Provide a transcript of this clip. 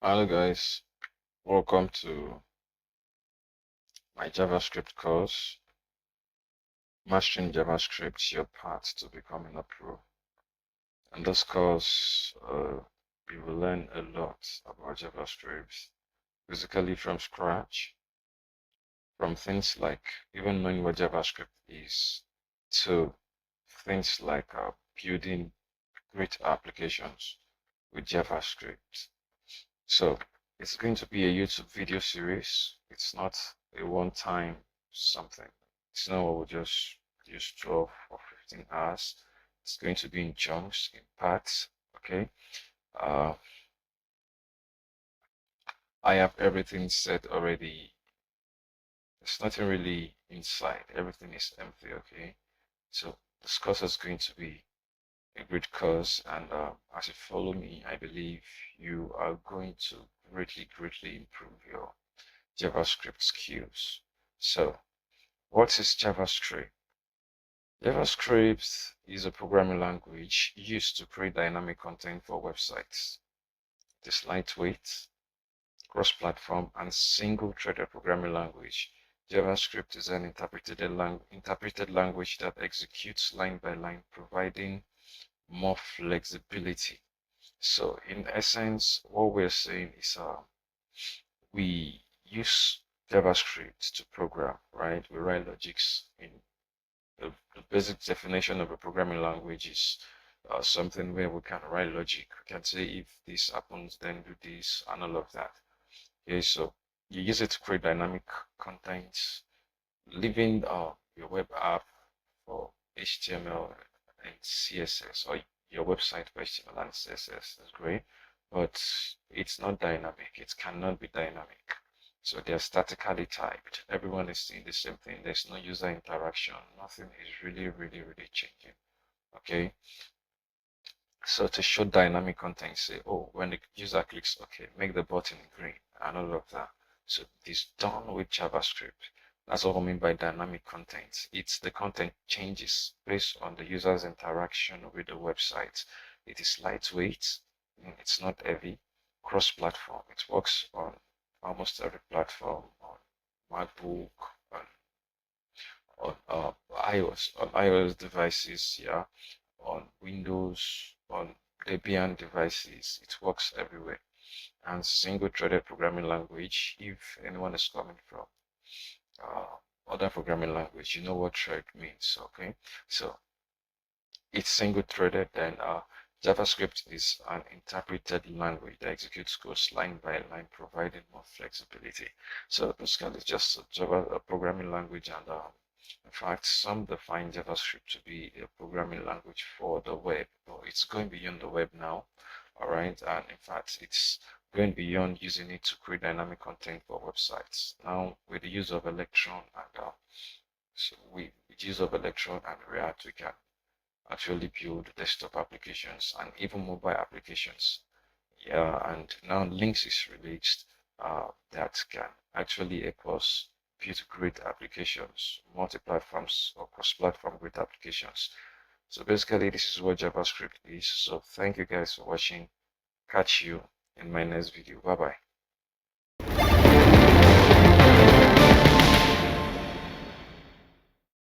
Hello guys, welcome to my JavaScript course, Mastering JavaScript, your path to becoming a pro. In this course, you will learn a lot about JavaScript, basically from scratch, from things like even knowing what JavaScript is, to things like building great applications with JavaScript. So it's going to be a YouTube video series. It's not a one-time something. It's not we'll just use 12 or 15 hours. It's going to be in chunks, in parts. Okay. Uh, I have everything set already. There's nothing really inside. Everything is empty. Okay. So this course is going to be a great course, and as you follow me, I believe you are going to greatly improve your JavaScript skills. So, what is JavaScript? JavaScript is a programming language used to create dynamic content for websites. It is lightweight, cross-platform, and single-threaded programming language. JavaScript is an interpreted language that executes line by line, providing more flexibility. So, in essence, what we're saying is we use JavaScript to program, right? We write logics in the basic definition of a programming language is something where we can write logic. We can say if this happens, then do this, and all of that. Okay, so you use it to create dynamic content, leaving your web app for HTML and CSS, or your website for HTML and CSS. That's great, but it's not dynamic. It cannot be dynamic. So they're statically typed. Everyone is seeing the same thing. There's no user interaction. Nothing is really changing. Okay. So to show dynamic content, say, oh, when the user clicks OK, make the button green and all of that. So it is done with JavaScript. That's what I mean by dynamic content. It's the content changes based on the user's interaction with the website. It is lightweight. It's not heavy. Cross-platform. It works on almost every platform, on MacBook, on iOS devices, yeah, on Windows, on Debian devices. It works everywhere. And single-threaded programming language. If anyone is coming from other programming language, you know what thread means. Okay, so it's single-threaded, and JavaScript is an interpreted language that executes codes line by line, providing more flexibility. So basically, just a programming language, and in fact, some define JavaScript to be a programming language for the web, but it's going beyond the web now. All right, and in fact, it's going beyond using it to create dynamic content for websites. Now, with the use of Electron and with use of Electron and React, we can actually build desktop applications and even mobile applications. Yeah, and now Links is released that can actually help us build great applications, multi-platforms or cross-platform great applications. So basically, this is what JavaScript is. So thank you guys for watching. Catch you in my next video. Bye bye.